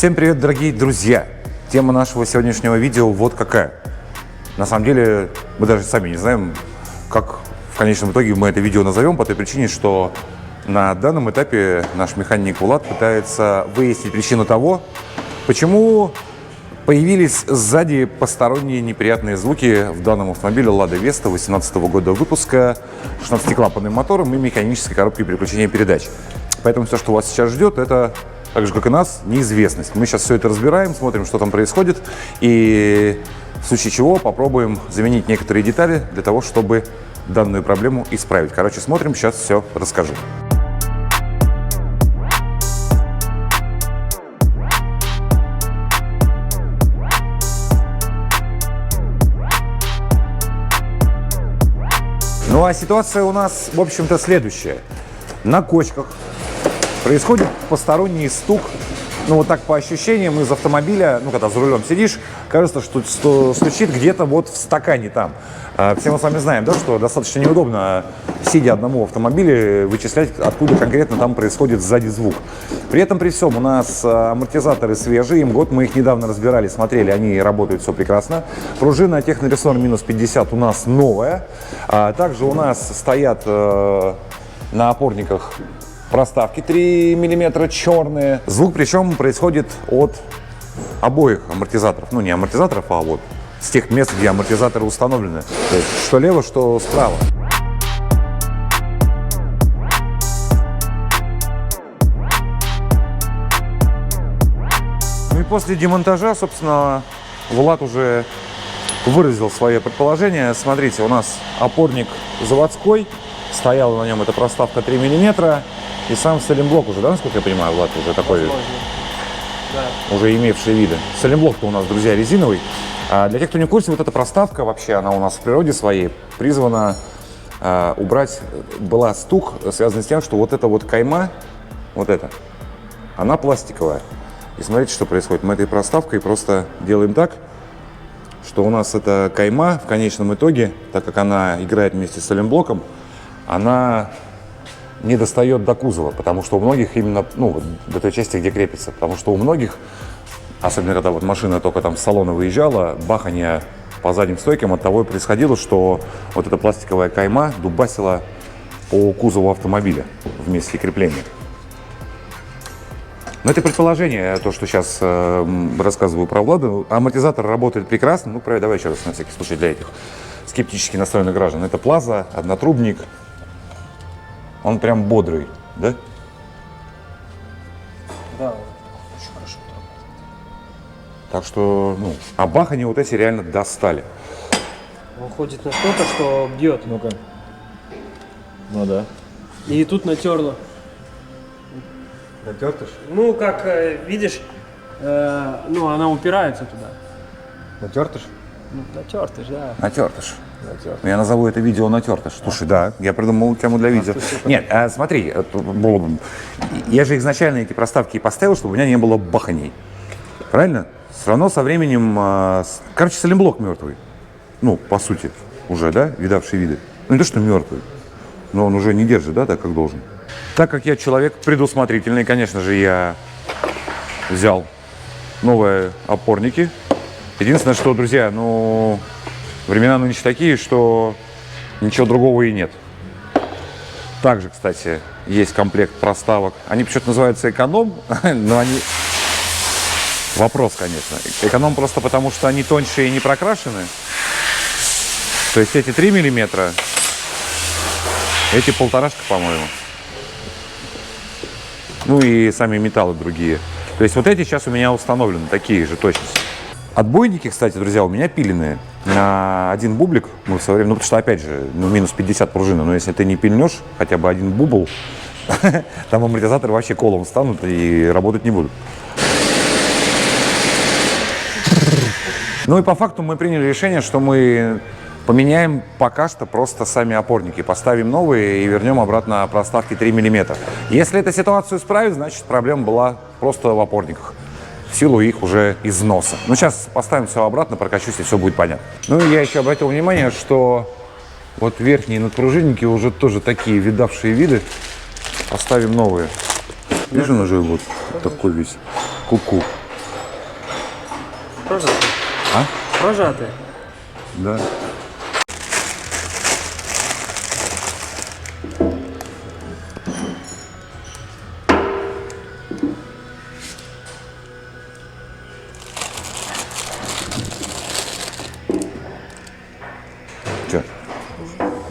Всем привет, дорогие друзья! Тема нашего сегодняшнего видео вот какая. На самом деле, мы даже сами не знаем, как в конечном итоге мы это видео назовем, по той причине, что на данном этапе наш механик Влад пытается выяснить причину того, почему появились сзади посторонние неприятные звуки в данном автомобиле Lada Vesta 2018 года выпуска, 16-клапанным мотором и механической коробкой переключения передач. Поэтому все, что вас сейчас ждет, это, так же как и нас, неизвестность. Мы сейчас все это разбираем, смотрим, что там происходит, и в случае чего попробуем заменить некоторые детали для того, чтобы данную проблему исправить. Короче, смотрим, сейчас все расскажу. Ну а ситуация у нас, в общем-то, следующая. На кочках происходит посторонний стук. Ну вот так по ощущениям из автомобиля, ну когда за рулем сидишь, кажется, что стучит где-то вот в стакане там. Все мы с вами знаем, да, что достаточно неудобно, сидя одному в автомобиле, вычислять, откуда конкретно там происходит сзади звук. При этом, при всем, у нас амортизаторы свежие, им год, мы их недавно разбирали, смотрели, они работают, все прекрасно. Пружина технорессор минус 50 у нас новая. Также у нас стоят на опорниках проставки 3 мм черные. Звук причем происходит от обоих амортизаторов. Ну не амортизаторов, а вот с тех мест, где амортизаторы установлены. То есть что лево, что справа. Ну и после демонтажа, собственно, Влад уже выразил свое предположение. Смотрите, у нас опорник заводской, стояла на нем эта проставка 3 мм, и сам саленблок уже, да, насколько я понимаю, Влад, уже такой, да, уже имевший виды. Саленблок-то у нас, друзья, резиновый. А для тех, кто не в курсе, вот эта проставка вообще, она у нас в природе своей призвана убрать, была стук, связанный с тем, что вот эта вот кайма, вот эта, она пластиковая. И смотрите, что происходит. Мы этой проставкой просто делаем так, что у нас эта кайма в конечном итоге, так как она играет вместе с саленблоком, она не достает до кузова, потому что у многих именно, ну, до той части, где крепится, потому что у многих, особенно когда вот машина только там с салона выезжала, бахание по задним стойкам от того и происходило, что вот эта пластиковая кайма дубасила по кузову автомобиля в месте крепления. Но это предположение, то, что сейчас рассказываю про Влада. Амортизатор работает прекрасно. Ну, давай еще раз, на всякий случай, для этих скептически настроенных граждан. Это Плаза, однотрубник. Он прям бодрый, да? Да, очень хорошо работает. Так что, ну, а бахани вот эти реально достали. Он ходит настолько, что бьет. Ну-ка. Ну да. И тут натерло. Натертыш? Ну, как видишь, ну, она упирается туда. Натертыш? Ну, натертыш, да. Натертыш. Натертыш. Я назову это видео натертыш. Слушай, да, я придумал тему для видео. Нет, смотри, я же изначально эти проставки поставил, чтобы у меня не было баханий. Правильно? Все равно со временем, короче, саленблок мертвый. Ну, по сути, уже, да, видавший виды. Ну, не то, что мертвый, но он уже не держит, да, так, как должен. Так как я человек предусмотрительный, конечно же, я взял новые опорники. Единственное, что, друзья, ну, времена нынче такие, что ничего другого и нет. Также, кстати, есть комплект проставок. Они почему-то называются эконом, но они... Вопрос, конечно. Эконом просто потому, что они тоньше и не прокрашены. То есть эти 3 мм, эти 1,5, по-моему. Ну и сами металлы другие. То есть вот эти сейчас у меня установлены, такие же точности. Отбойники, кстати, друзья, у меня пиленные. На один бублик мы в свое время, ну потому что, опять же, ну, минус 50 пружины, но если ты не пильнешь хотя бы один бубл, там амортизаторы вообще колом станут и работать не будут. Ну и по факту мы приняли решение, что мы поменяем пока что просто сами опорники, поставим новые и вернем обратно проставки 3 мм. Если эту ситуацию исправить, значит проблема была просто в опорниках, в силу их уже износа. Ну сейчас поставим все обратно, прокачусь, и все будет понятно. Ну и я еще обратил внимание, что вот верхние надпружинники уже тоже такие видавшие виды. Поставим новые. Видишь, он уже вот такой весь куку. прожатый. А? Прожатый. Да. Че?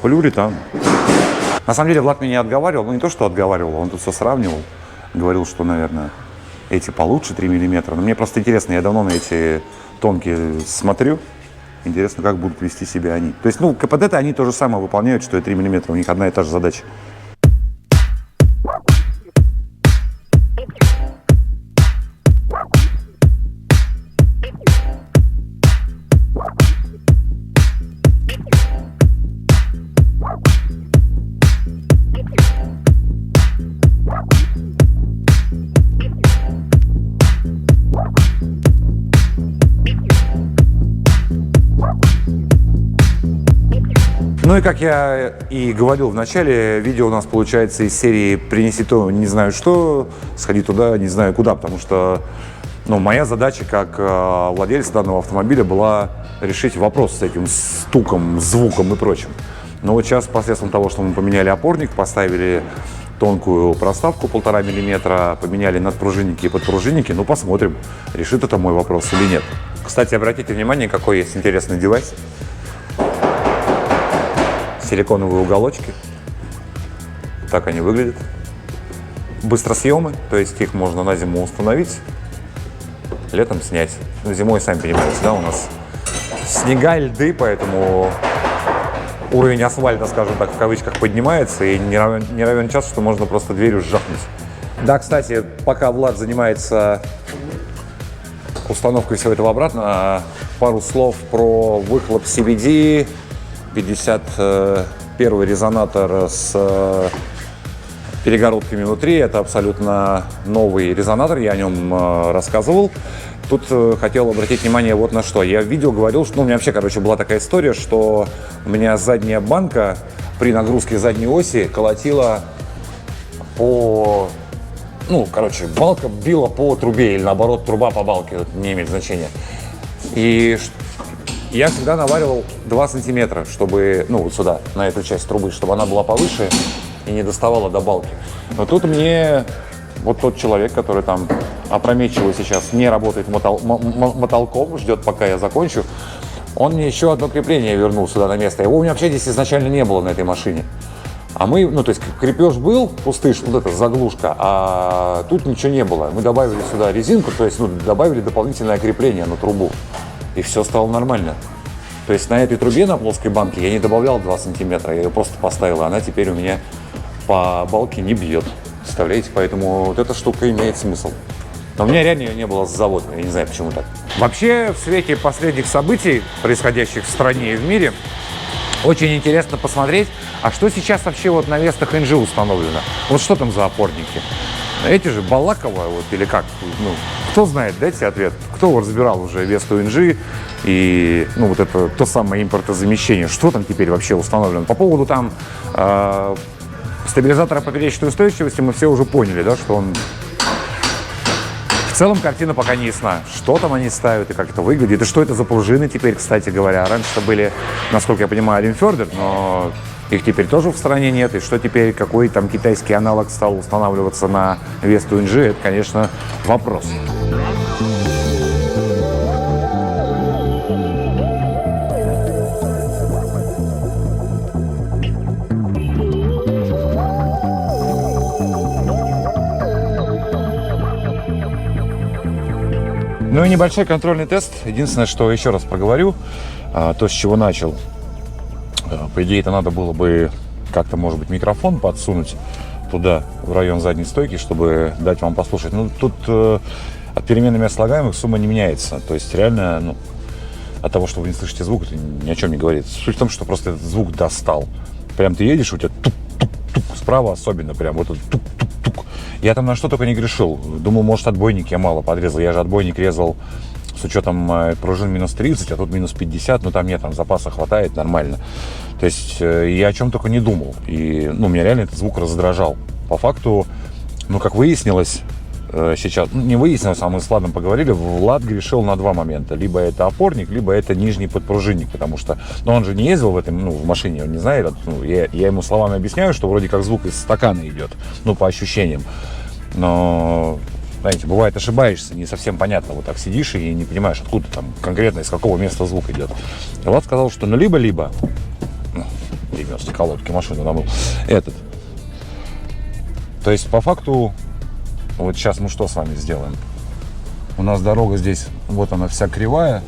Полиуретан. На самом деле Влад меня отговаривал, ну не то, что отговаривал, он тут все сравнивал, говорил, что, наверное, эти получше 3 миллиметра. Но мне просто интересно, я давно на эти тонкие смотрю, интересно, как будут вести себя они. То есть, ну, КПД-то они то же самое выполняют, что и 3 миллиметра, у них одна и та же задача. Ну и как я и говорил в начале, видео у нас получается из серии «Принеси то, не знаю что, сходи туда, не знаю куда», потому что ну, моя задача как владельца данного автомобиля была решить вопрос с этим стуком, звуком и прочим. Но вот сейчас посредством того, что мы поменяли опорник, поставили тонкую проставку 1,5 мм, поменяли надпружинники и подпружинники, ну посмотрим, решит это мой вопрос или нет. Кстати, обратите внимание, какой есть интересный девайс. Силиконовые уголочки. Так они выглядят. Быстросъемы, то есть их можно на зиму установить, летом снять. Зимой, сами понимаете, да, у нас снега, льды, поэтому уровень асфальта, скажем так, в кавычках поднимается, и не равен час, что можно просто дверью сжахнуть. Да, кстати, пока Влад занимается установкой всего этого обратно, пару слов про выхлоп CVD. 51 резонатор с перегородками внутри. Это абсолютно новый резонатор, я о нем рассказывал. Тут хотел обратить внимание вот на что. Я в видео говорил, что у меня вообще, была такая история, что у меня задняя банка при нагрузке задней оси колотила по... балка била по трубе или наоборот труба по балке, это не имеет значения. И я всегда наваривал 2 сантиметра, чтобы, вот сюда, на эту часть трубы, чтобы она была повыше и не доставала до балки. Но тут мне вот тот человек, который там опрометчиво сейчас не работает мотолком, ждет, пока я закончу, он мне еще одно крепление вернул сюда на место. Его у меня вообще здесь изначально не было на этой машине. А мы, то есть крепеж был, пустыш, вот эта заглушка, а тут ничего не было. Мы добавили сюда резинку, то есть добавили дополнительное крепление на трубу. И все стало нормально. То есть на этой трубе, на плоской банке, я не добавлял 2 сантиметра, я ее просто поставил, и она теперь у меня по балке не бьет. Представляете? Поэтому вот эта штука имеет смысл. Но у меня реально ее не было с завода, я не знаю, почему так. Вообще, в свете последних событий, происходящих в стране и в мире, очень интересно посмотреть, а что сейчас вообще вот на Вестах NG установлено. Вот что там за опорники? Эти же Балакова, или как? Кто знает, дайте ответ. Кто разбирал уже Весту NG и вот это то самое импортозамещение. Что там теперь вообще установлено? По поводу там стабилизатора поперечной устойчивости мы все уже поняли, да, что он... В целом картина пока не ясна. Что там они ставят и как это выглядит. И что это за пружины теперь, кстати говоря. Раньше-то были, насколько я понимаю, Римфердер, но их теперь тоже в стране нет. И что теперь, какой там китайский аналог стал устанавливаться на Весту NG, это, конечно, вопрос. Ну и небольшой контрольный тест. Единственное, что еще раз проговорю, то, с чего начал. По идее, это надо было бы как-то, может быть, микрофон подсунуть туда, в район задней стойки, чтобы дать вам послушать. Тут от перемены мест слагаемых сумма не меняется. То есть реально, от того, что вы не слышите звук, это ни о чем не говорит. Суть в том, что просто этот звук достал. Прям ты едешь, у тебя тук-тук-тук, справа особенно прям вот этот тук-тук-тук. Я там на что только не грешил. Думал, может, отбойник я мало подрезал. Я же отбойник резал с учетом пружин минус 30, а тут минус 50. Там нет, там запаса хватает нормально. То есть я о чем только не думал. И меня реально этот звук раздражал. По факту, как выяснилось, сейчас, ну, не выяснилось, а мы с Владом поговорили, Влад грешил на два момента. Либо это опорник, либо это нижний подпружинник, потому что, ну, он же не ездил в этом, ну, в машине, он не знает, ну, я ему словами объясняю, что вроде как звук из стакана идет, ну, по ощущениям. Но, знаете, бывает, ошибаешься, не совсем понятно, вот так сидишь и не понимаешь, откуда там конкретно, из какого места звук идет. И Влад сказал, что ну, либо-либо, ну, перенес колодки машину намыл, этот. То есть, по факту, вот сейчас мы что с вами сделаем? У нас дорога здесь, вот она вся кривая.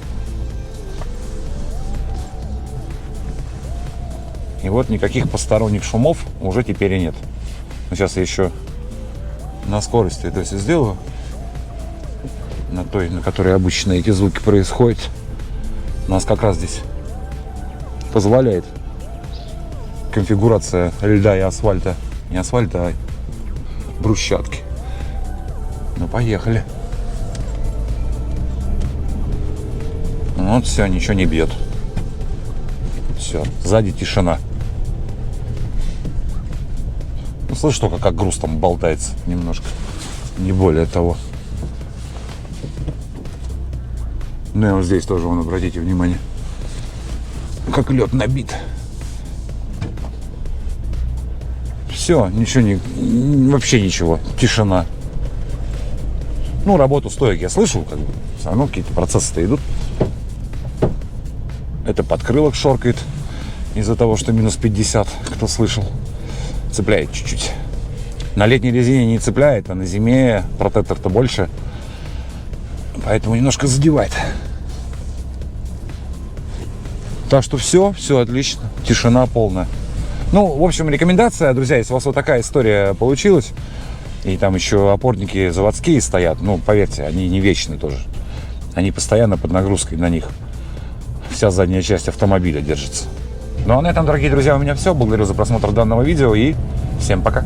И вот никаких посторонних шумов уже теперь и нет. Но сейчас я еще на скорости это все сделаю. На той, на которой обычно эти звуки происходят. У нас как раз здесь позволяет конфигурация льда и асфальта. Не асфальта, а брусчатки. Ну, поехали. Вот все, ничего не бьет. Все, сзади тишина. Ну, слышишь только, как груз там болтается немножко. Не более того. Ну и вот здесь тоже, вон, обратите внимание, как лед набит. Все, ничего не... Вообще ничего. Тишина. Ну, работу стоек я слышал, как бы. Все равно какие-то процессы-то идут. Это подкрылок шоркает из-за того, что минус 50, кто слышал. Цепляет чуть-чуть. На летней резине не цепляет, а на зиме протектор-то больше. Поэтому немножко задевает. Так что все отлично. Тишина полная. Ну, в общем, рекомендация, друзья, если у вас вот такая история получилась, и там еще опорники заводские стоят, ну, поверьте, они не вечные тоже. Они постоянно под нагрузкой на них. Вся задняя часть автомобиля держится. Ну, а на этом, дорогие друзья, у меня все. Благодарю за просмотр данного видео и всем пока.